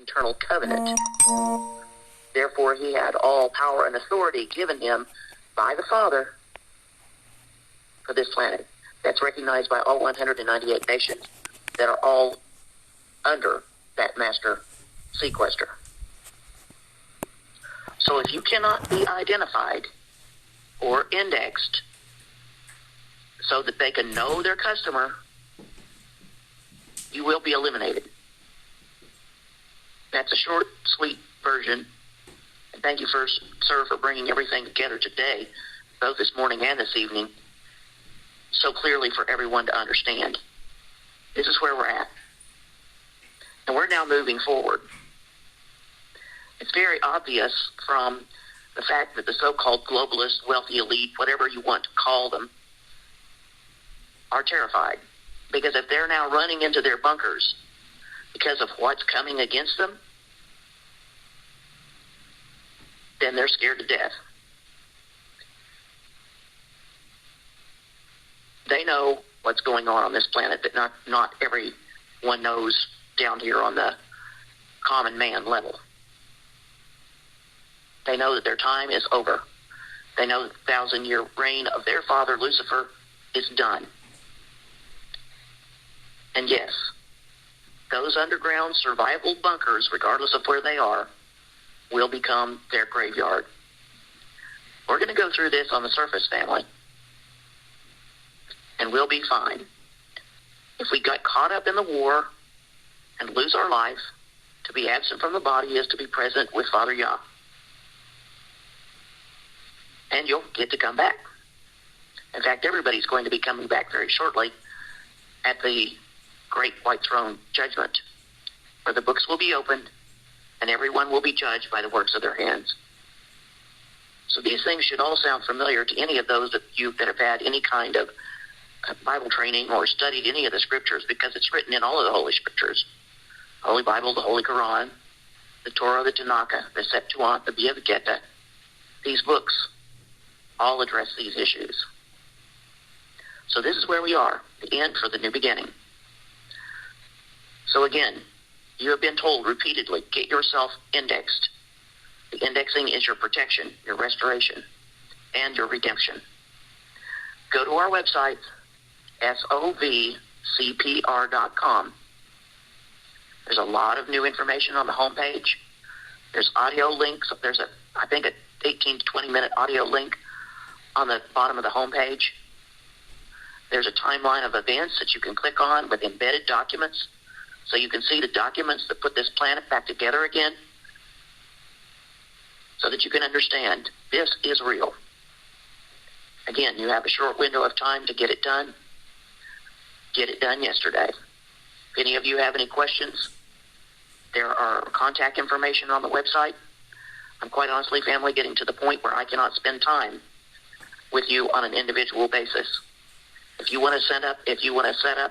eternal covenant. Therefore, he had all power and authority given him by the Father for this planet. That's recognized by all 198 nations that are all under that master sequester. So if you cannot be identified or indexed so that they can know their customer, you will be eliminated. That's a short, sweet version. And thank you, sir, for bringing everything together today, both this morning and this evening, so clearly for everyone to understand. This is where we're at. And we're now moving forward. It's very obvious from the fact that the so-called globalist, wealthy elite, whatever you want to call them, are terrified. Because if they're now running into their bunkers because of what's coming against them, then they're scared to death. They know what's going on this planet, but not everyone knows down here on the common man level. They know that their time is over. They know that the 1,000-year reign of their father, Lucifer, is done. And yes, those underground survival bunkers, regardless of where they are, will become their graveyard. We're going to go through this on the surface, family, and we'll be fine. If we got caught up in the war and lose our life, to be absent from the body is to be present with Father Yah. And you'll get to come back. In fact, everybody's going to be coming back very shortly at the Great White Throne Judgment, where the books will be opened and everyone will be judged by the works of their hands. So these things should all sound familiar to any of those of you that have had any kind of Bible training or studied any of the scriptures, because it's written in all of the Holy Scriptures. The Holy Bible, the Holy Quran, the Torah, the Tanakh, the Septuagint, the Bhagavad Gita. These books all address these issues. So this is where we are, the end for the new beginning. So again, you have been told repeatedly, get yourself indexed. The indexing is your protection, your restoration, and your redemption. Go to our website, sovcpr.com. There's a lot of new information on the homepage. There's audio links. There's I think, an 18 to 20-minute audio link on the bottom of the homepage. There's a timeline of events that you can click on with embedded documents, so you can see the documents that put this planet back together again, so that you can understand this is real. Again, you have a short window of time to get it done. Get it done yesterday. If any of you have any questions, there are contact information on the website. I'm quite honestly, family, getting to the point where I cannot spend time with you on an individual basis. If you want to set up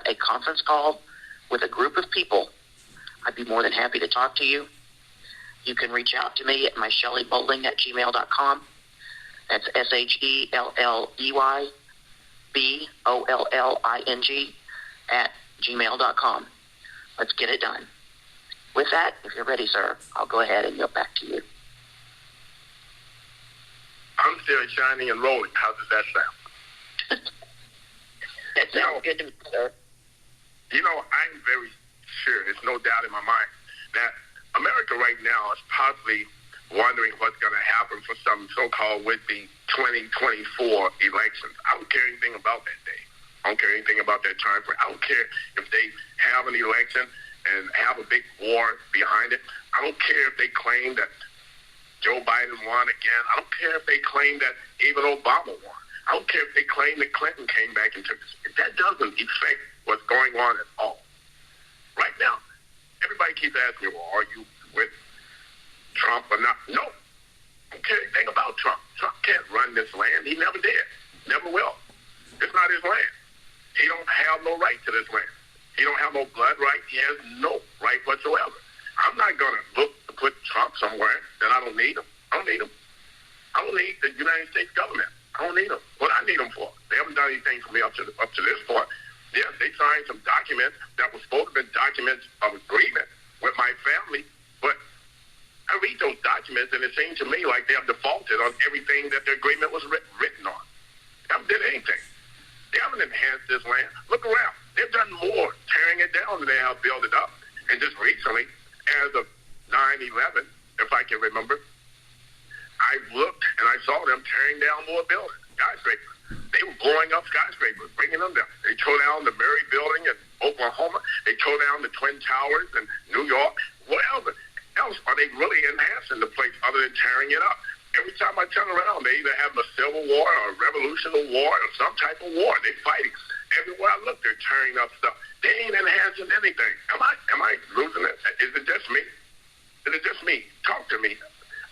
a conference call with a group of people, I'd be more than happy to talk to you. You can reach out to me at myshelleybolling@gmail.com. That's SHELLEYBOLLING@gmail.com. Let's get it done. With that, if you're ready, sir, I'll go ahead and yield back to you. I'm still shining and rolling. How does that sound? That sounds good to me, sir. I'm very sure, there's no doubt in my mind, that America right now is possibly wondering what's going to happen for some so-called would-be 2024 elections. I don't care anything about that day. I don't care anything about that time frame. I don't care if they have an election and have a big war behind it. I don't care if they claim that Joe Biden won again. I don't care if they claim that even Obama won. I don't care if they claim that Clinton came back and took this. That doesn't affect what's going on at all. Right now, everybody keeps asking me, well, are you with Trump or not? No. I don't care anything about Trump. Trump can't run this land. He never did. Never will. It's not his land. He don't have no right to this land. He don't have no blood right. He has no right whatsoever. I'm not going to look to put Trump somewhere that I don't need him. I don't need him. I don't need the United States government. I don't need them. What I need them for? They haven't done anything for me up to this point. Yes, they signed some documents that were supposed to be documents of agreement with my family, documents, and it seems to me like they have defaulted on everything that the agreement was written on. They haven't did anything. They haven't enhanced this land. Look around. They've done more tearing it down than they have built it up. And just recently, as of 9/11, if I can remember, I looked and I saw them tearing down more buildings, skyscrapers. They were blowing up skyscrapers, bringing them down. They tore down the Murray building in Oklahoma. They tore down the Twin Towers in New York. What else are they really enhancing the place other than tearing it up? Every time I turn around, they either have a civil war or a revolutionary war or some type of war. They're fighting. Everywhere I look, they're tearing up stuff. They ain't enhancing anything. Am I losing it? Is it just me? Is it just me? Talk to me.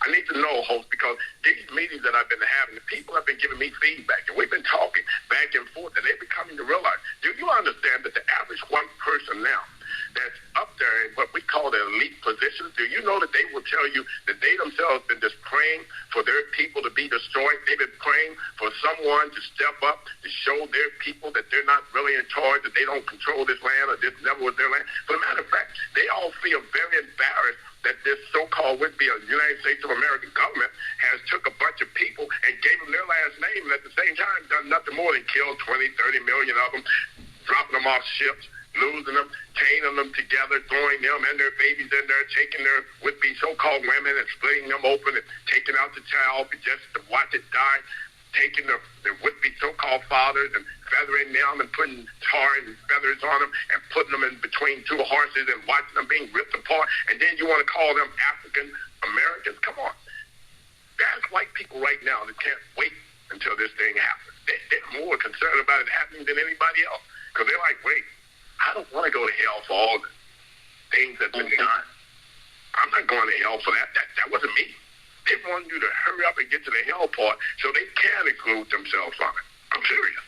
I need to know, host, because these meetings that I've been having, the people have been giving me feedback, and we've been talking back and forth, and they're becoming to realize, do you understand that the average white person now that's up there in what we call the elite positions, do you know that they will tell you that they themselves have been just praying for their people to be destroyed? They've been praying for someone to step up to show their people that they're not really in charge, that they don't control this land, or this never was their land. But a matter of fact, they all feel very embarrassed that this so-called would be a United States of America government has took a bunch of people and gave them their last name, and at the same time done nothing more than killed 20, 30 million of them, dropping them off ships, losing them, chaining them together, throwing them and their babies in there, taking their would-be so-called women and splitting them open and taking out the child just to watch it die, taking their would-be so-called fathers and feathering them and putting tar and feathers on them and putting them in between two horses and watching them being ripped apart, and then you want to call them African Americans? Come on. There's white people right now that can't wait until this thing happens. They're more concerned about it happening than anybody else, because they're like, wait, I don't want to go to hell for all the things that's been done. I'm not going to hell for that. That wasn't me. They want you to hurry up and get to the hell part so they can exclude themselves from it. I'm serious.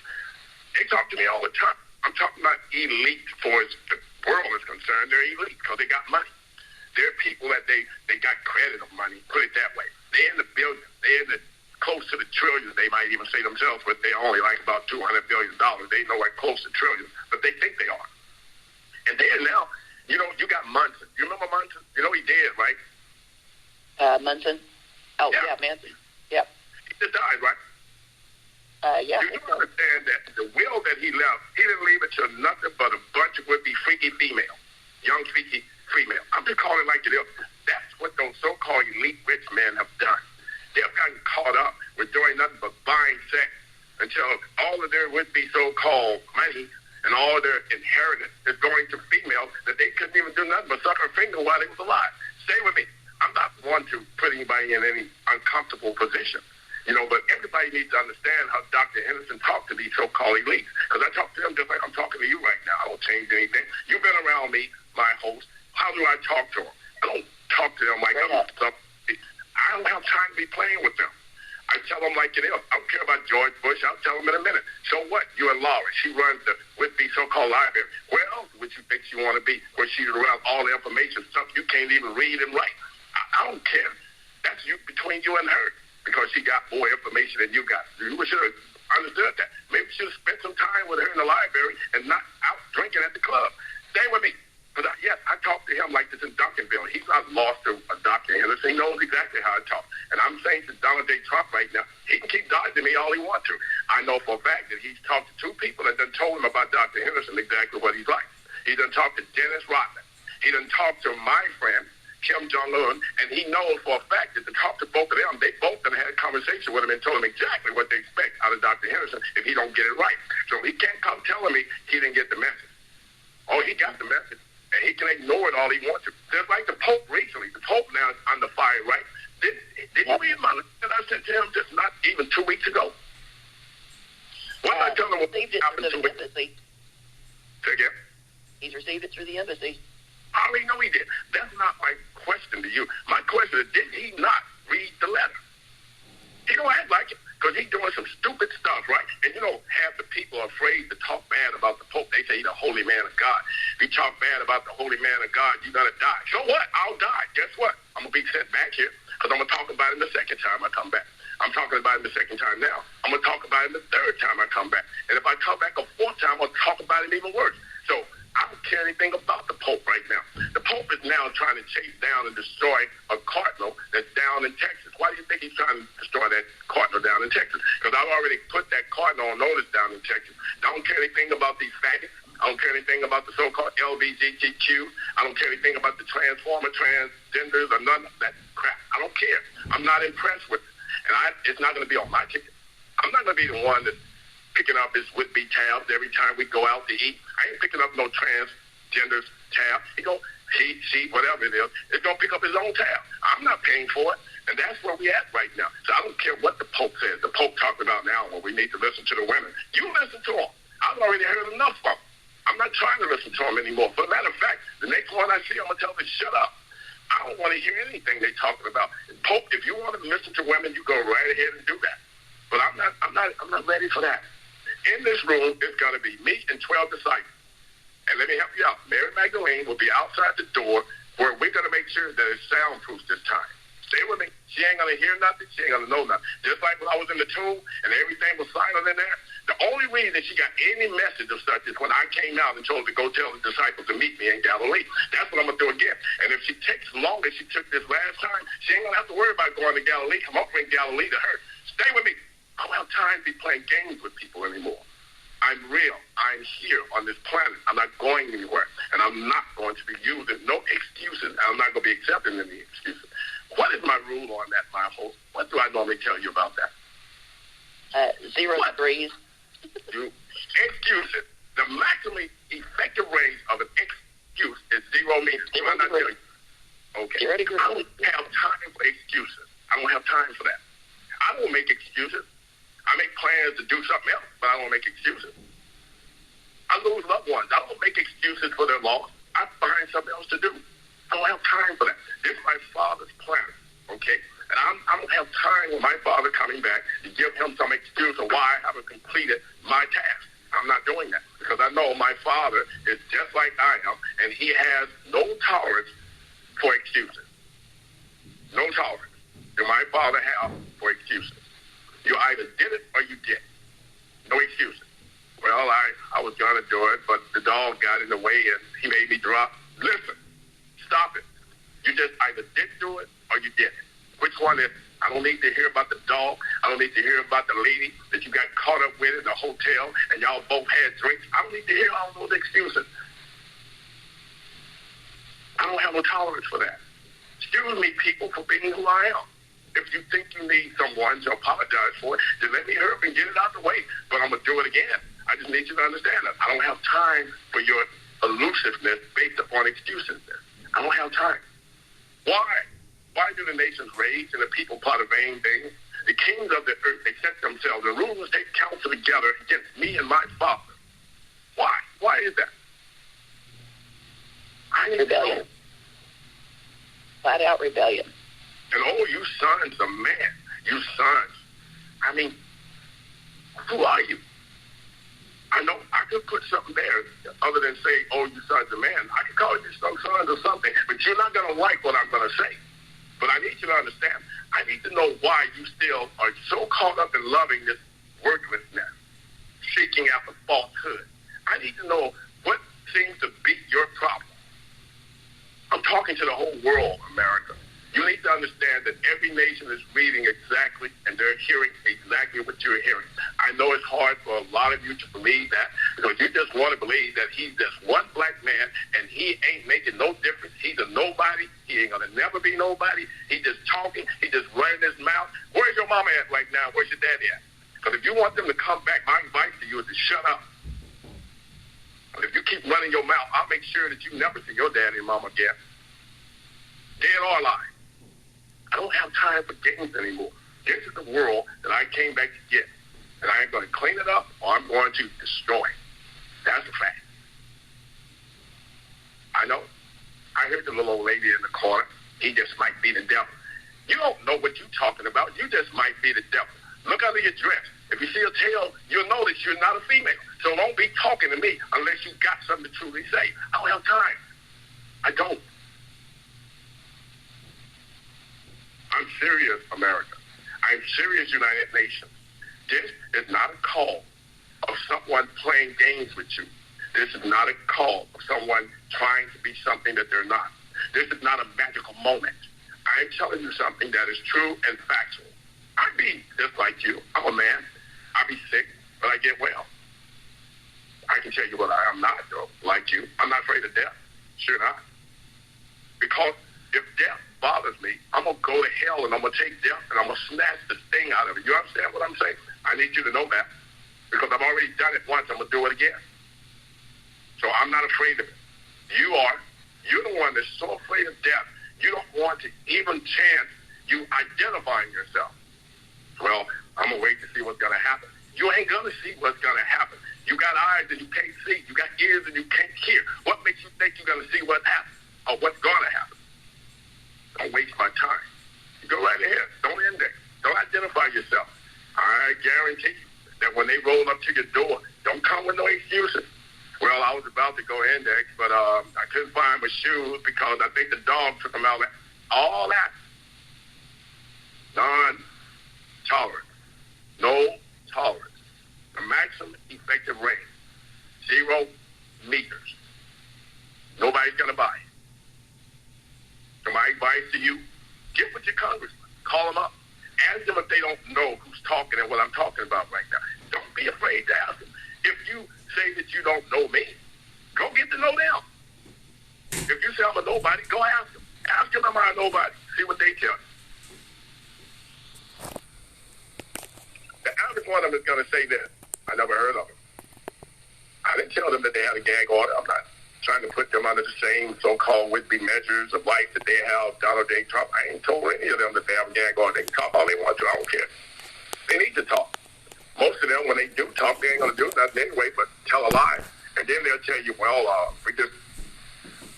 They talk to me all the time. I'm talking about elite for as the world is concerned. They're elite because they got money. They're people that they got credit of money, put it that way. They're in the billions. They're in the close to the trillions, they might even say themselves, but they're only like about $200 billion. They know like close to trillions, but they think they are. And then now, you know, you got Munson. You remember Munson? You know he dead, right? Munson? Oh, yeah, Manson. Yep. He just died, right? Yeah. Do you understand that the will that he left, he didn't leave it to nothing but a bunch of would-be freaky female, young freaky female. I'm just calling it like it is. That's what those so-called elite rich men have done. They've gotten caught up with doing nothing but buying sex until all of their would-be so-called money and all their inheritance is going to females that they couldn't even do nothing but suck her finger while they was alive. Stay with me. I'm not one to put anybody in any uncomfortable position, you know, but everybody needs to understand how Dr. Henderson talked to these so-called elites, because I talk to them just like I'm talking to you right now. I don't change anything. You've been around me, my host. How do I talk to them? I don't talk to them like I'm something. I don't have time to be playing with them. I tell them like it is. I don't care about George Bush. I'll tell them in a minute. So what? You and Laura. She runs the would-be so-called library. Where else would you think she want to be? Where she's around all the information, stuff you can't even read and write. I don't care. That's you between you and her, because she got more information than you got. You should have understood that. Maybe you should have spent some time with her in the library and not out drinking at the club. Stay with me. Because, yes, I talk to him like this in Duncanville. He's not lost to a Dr. Henderson. He knows exactly how I talk. And I'm saying to Donald J. Trump right now, he can keep dodging me all he wants to. I know for a fact that he's talked to two people that done told him about Dr. Henderson exactly what he's like. He done talked to Dennis Rodman. He done talked to my friend, Kim Jong-un, and he knows for a fact that to talk to both of them, they both done had a conversation with him and told him exactly what they expect out of Dr. Henderson if he don't get it right. So he can't come telling me he didn't get the message. Oh, he got the message. And he can ignore it all he wants to. Just like the Pope recently. The Pope now is under fire, right? Did you read my letter that I sent to him just not even 2 weeks ago? What did I tell him what happened 2 weeks ago? Say again? He's received it through the embassy. I already know he did. That's not my question to you. My question is, did he not read the letter? He don't act like it, because he's doing some stupid stuff, right? And you know, half the people are afraid to talk bad about the Pope. They say he's a holy man of God. If you talk bad about the holy man of God, you're going to die. So what? I'll die. Guess what? I'm going to be sent back here, because I'm going to talk about it the second time I come back. I'm talking about it the second time now. I'm going to talk about it the third time I come back. And if I come back a fourth time, I'm going to talk about it even worse. So I don't care anything about the Pope right now. The Pope is now trying to chase down and destroy destroy a cardinal that's down in Texas. Why do you think he's trying to destroy that cardinal down in Texas? Because I've already put that cardinal on notice down in Texas. I don't care anything about these faggots. I don't care anything about the so-called LGBTQ. I don't care anything about the transformer, transgenders, or none of that crap. I don't care. I'm not impressed with it. And it's not going to be on my ticket. I'm not going to be the one that's picking up his would-be tabs every time we go out to eat. I ain't picking up no transgenders tab. He go, he, she, whatever it is, it's going to pick up his own tab. I'm not paying for it. And that's where we at right now. So I don't care what the Pope says. The Pope talked about now when we need to listen to the women. You listen to him. I've already heard enough from him. I'm not trying to listen to him anymore. But matter of fact, the next one I see, I'm going to tell them, shut up. I don't want to hear anything they're talking about. Pope, if you want to listen to women, you go right ahead and do that. But I'm not ready for that. In this room, it's going to be me and 12 disciples. And let me help you out. Mary Magdalene will be outside the door where we're going to make sure that it's soundproof this time. Stay with me. She ain't going to hear nothing. She ain't going to know nothing. Just like when I was in the tomb and everything was silent in there, the only reason she got any message of such is when I came out and told her to go tell the disciples to meet me in Galilee. That's what I'm going to do again. And if she takes long as she took this last time, she ain't going to have to worry about going to Galilee. I'm going to bring Galilee to her. Stay with me. I don't have time to be playing games with people anymore. I'm real. I'm here on this planet. I'm not going anywhere. And I'm not going to be using no excuses. I'm not going to be accepting any excuses. What is my rule on that, my host? What do I normally tell you about that? 0 degrees. Excuses. The maximally effective range of an excuse is 0 meters. Do I not tell you? Okay. I don't have time for excuses. I don't have time for that. I don't make excuses. I make plans to do something else, but I don't make excuses. I lose loved ones. I don't make excuses for their loss. I find something else to do. I don't have time for that. This is my Father's plan, okay? And I don't have time with my Father coming back to give him some excuse of why I haven't completed my task. I'm not doing that because I know my Father is just like I am, and he has no tolerance for excuses. No tolerance do my Father have for excuses. You either did it or you didn't. No excuses. Well, I was going to do it, but the dog got in the way and he made me drop. Listen, stop it. You just either didn't do it or you didn't. Which one is it? I don't need to hear about the dog. I don't need to hear about the lady that you got caught up with in the hotel and y'all both had drinks. I don't need to hear all those excuses. I don't have no tolerance for that. Excuse me, people, for being who I am. If you think you need someone to apologize for it, then let me hurry up and get it out the way. But I'm going to do it again. I just need you to understand that. I don't have time for your elusiveness based upon excuses. I don't have time. Why? Why do the nations rage and the people plot a vain thing? The kings of the earth, they set themselves, the rulers take counsel together against me and my Father. Why? Why is that? I need rebellion. Flat out rebellion. And oh, you sons of man, you sons. I mean, who are you? I know I could put something there other than say, oh, you sons of man. I could call you some sons or something, but you're not going to like what I'm going to say. But I need you to understand, I need to know why you still are so caught up in loving this worthlessness, seeking after falsehood. I need to know what seems to be your problem. I'm talking to the whole world, America. You need to understand that every nation is reading exactly, and they're hearing exactly what you're hearing. I know it's hard for a lot of you to believe that, because you just want to believe that he's just one black man, and he ain't making no difference. He's a nobody. He ain't going to never be nobody. He just talking. He just running his mouth. Where's your mama at right now? Where's your daddy at? Because if you want them to come back, my advice to you is to shut up. But if you keep running your mouth, I'll make sure that you never see your daddy and mama again. Dead or alive. I don't have time for games anymore. This is the world that I came back to get. And I ain't going to clean it up or I'm going to destroy it. That's a fact. I know. I heard the little old lady in the corner. He just might be the devil. You don't know what you're talking about. You just might be the devil. Look under your dress. If you see a tail, you'll know that you're not a female. So don't be talking to me unless you got something to truly say. I don't have time. I don't. I'm serious, America. I'm serious, United Nations. This is not a call of someone playing games with you. This is not a call of someone trying to be something that they're not. This is not a magical moment. I'm telling you something that is true and factual. I be just like you. I'm a man. I be sick, but I get well. I can tell you what I am not, though, like you. I'm not afraid of death. Sure not. Because if death bothers me, I'm going to go to hell and I'm going to take death and I'm going to snatch the sting out of it. You understand what I'm saying? I need you to know that. Because I've already done it once. I'm going to do it again. So I'm not afraid of it. You are. You're the one that's so afraid of death. You don't want to even chance you identifying yourself. Well, I'm going to wait to see what's going to happen. You ain't going to see what's going to happen. You got eyes and you can't see. You got ears and you can't hear. What makes you think you're going to see what happens or what's going to happen? Don't waste my time. You go right ahead. Don't index. Don't identify yourself. I guarantee you that when they roll up to your door, don't come with no excuses. Well, I was about to go index, but I couldn't find my shoes because I think the dog took them out. All that. Non-tolerance. No tolerance. The maximum effective range. 0 meters. Nobody's going to buy it. So my advice to you, get with your congressman. Call them up. Ask them if they don't know who's talking and what I'm talking about right now. Don't be afraid to ask them. If you say that you don't know me, go get to know them. If you say I'm a nobody, go ask them. Ask them, am I a nobody? See what they tell you. The average one of them is going to say this. I never heard of them. I didn't tell them that they had a gag order. I'm not trying to put them under the same so-called would-be measures of life that they have Donald J. Trump. I ain't told any of them that they have a gag order. They can talk all they want to. I don't care. They need to talk. Most of them, when they do talk, they ain't going to do nothing anyway but tell a lie. And then they'll tell you, well,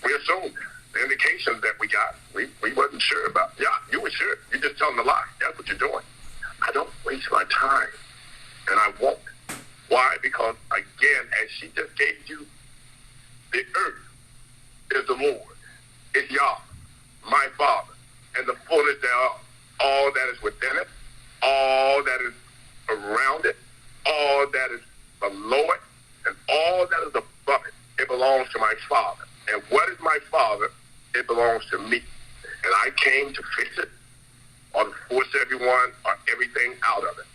we assumed the indications that we got, we wasn't sure about. Yeah, you were sure. You're just telling a lie. That's what you're doing. I don't waste my time, and I won't. Why? Because, again, as she just gave you, the earth is the Lord. It's Yah, my Father, and the fullness thereof. All that is within it, all that is around it, all that is below it, and all that is above it. It belongs to my Father. And what is my Father? It belongs to me. And I came to fix it or to force everyone or everything out of it.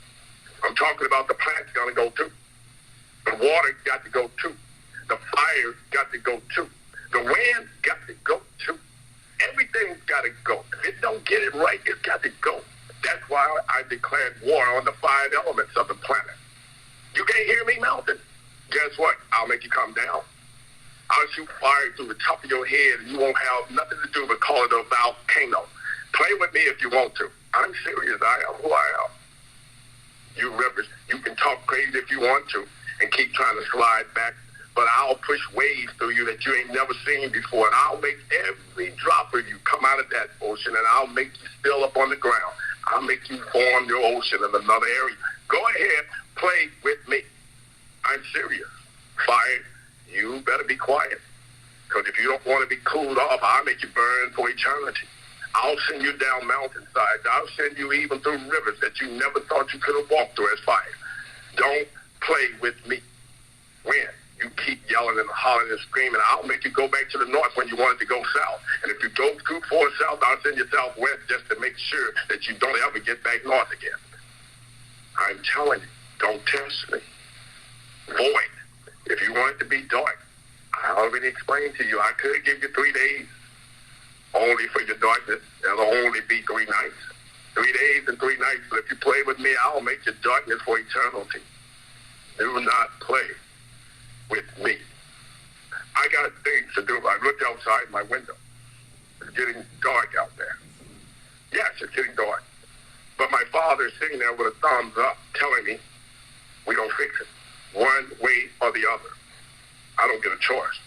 I'm talking about the plant's going to go too. The water got to go too. The fire got to go too. The wind got to go too. Everything's got to go. If it don't get it right, it's got to go. That's why I declared war on the 5 elements of the planet. You can't hear me, mountain? Guess what? I'll make you come down. I'll shoot fire through the top of your head, and you won't have nothing to do but call it a volcano. Play with me if you want to. I'm serious. I am who I am. You rivers, you can talk crazy if you want to and keep trying to slide back, but I'll push waves through you that you ain't never seen before, and I'll make every drop of you come out of that ocean, and I'll make you still up on the ground. I'll make you form your ocean in another area. Go ahead, play with me. I'm serious. Fire, you better be quiet, because if you don't want to be cooled off, I'll make you burn for eternity. I'll send you down mountainsides. I'll send you even through rivers that you never thought you could have walked through as fire. Don't play with me. When you keep yelling and hollering and screaming, I'll make you go back to the north when you wanted to go south. And if you go too far south, I'll send you southwest just to make sure that you don't ever get back north again. I'm telling you, don't test me. Void. If you want it to be dark, I already explained to you, I could give you 3 days. Only for your darkness, it'll only be 3 nights. 3 days and 3 nights, but if you play with me, I'll make your darkness for eternity. Do not play with me. I got things to do. I looked outside my window. It's getting dark out there. Yes, it's getting dark. But my father is sitting there with a thumbs up telling me we don't fix it one way or the other. I don't get a choice.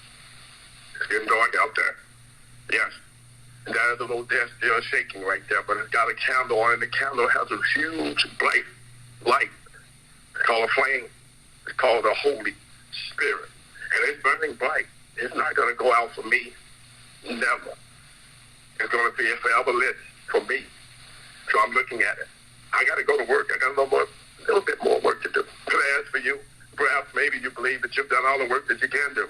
It's getting dark out there. Yes. And that is a little desk still shaking right there, but it's got a candle on it. The candle has a huge bright light. It's called a flame. It's called the Holy Spirit. And it's burning bright. It's not going to go out for me. Never. It's going to be forever lit for me. So I'm looking at it. I got to go to work. I got a little bit more work to do. Could I ask for you? Perhaps maybe you believe that you've done all the work that you can do.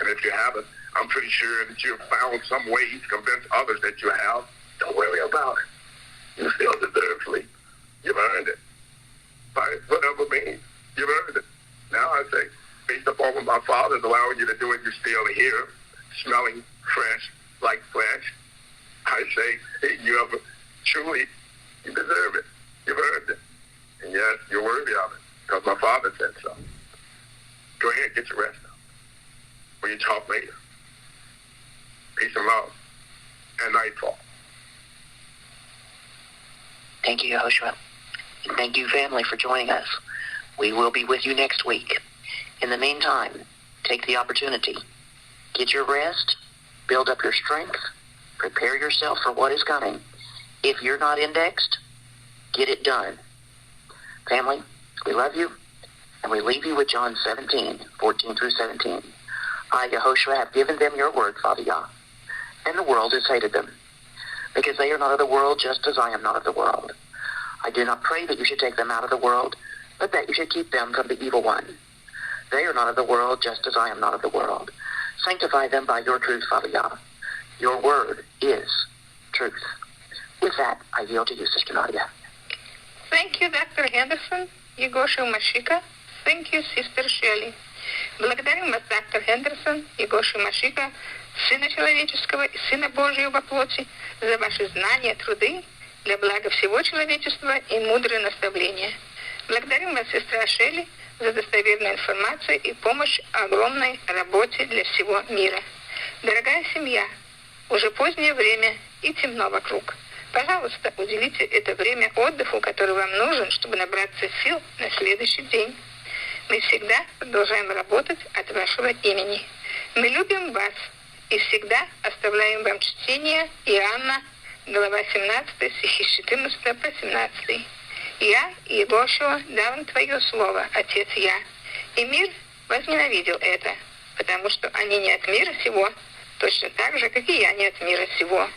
And if you haven't, I'm pretty sure that you've found some way to convince others that you have. Don't worry about it. You still deserve sleep. You've earned it. By whatever means, you've earned it. Now I say, based upon what my Father's allowing you to do and you're still here, smelling fresh like flesh, I say, you have truly, you deserve it. You've earned it. And yes, you're worthy of it, because my Father said so. Go ahead, get your rest now. We'll talk later. Peace and love. And nightfall. Thank you, Yehoshua. And thank you, family, for joining us. We will be with you next week. In the meantime, take the opportunity. Get your rest. Build up your strength. Prepare yourself for what is coming. If you're not indexed, get it done. Family, we love you, and we leave you with John 17, 14 through 17. I, Yehoshua, have given them your word, Father Yah, and the world has hated them, because they are not of the world, just as I am not of the world. I do not pray that you should take them out of the world, but that you should keep them from the evil one. They are not of the world, just as I am not of the world. Sanctify them by your truth, Father Yah. Your word is truth. With that, I yield to you, Sister Nadia. Thank you, Dr. Henderson, Егоша Машика. Thank you, Sister Shelley. Благодарим вас, доктор Хендерсон, Егоша Машика, Сына Человеческого и Сына Божьего во плоти, за ваши знания, труды для блага всего человечества и мудрые наставления. Благодарим вас, сестра Шелли, за достоверную информацию и помощь огромной работе для всего мира. Дорогая семья, уже позднее время и темно вокруг. Пожалуйста, уделите это время отдыху, который вам нужен, чтобы набраться сил на следующий день. Мы всегда продолжаем работать от вашего имени. Мы любим вас и всегда оставляем вам чтение Иоанна, глава 17, стихи 14 по 17. «Я, Егошуа, дал им твое слово, Отец я, и мир возненавидел это, потому что они не от мира сего, точно так же, как и я не от мира сего.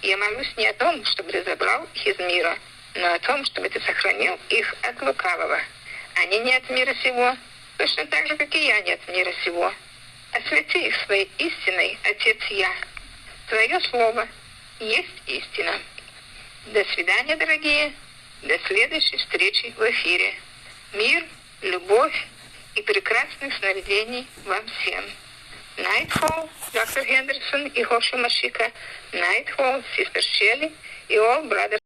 Я молюсь не о том, чтобы ты забрал их из мира, но о том, чтобы ты сохранил их от лукавого. Они не от мира сего, точно так же, как и я не от мира сего. Освети их своей истиной, Отец я. Твое слово есть истина». До свидания, дорогие. До следующей встречи в эфире. Мир, любовь и прекрасных сновидений вам всем. Nightfall, Dr. Henderson и Егоша Машика. Nightfall, Sister Shelley и all brothers.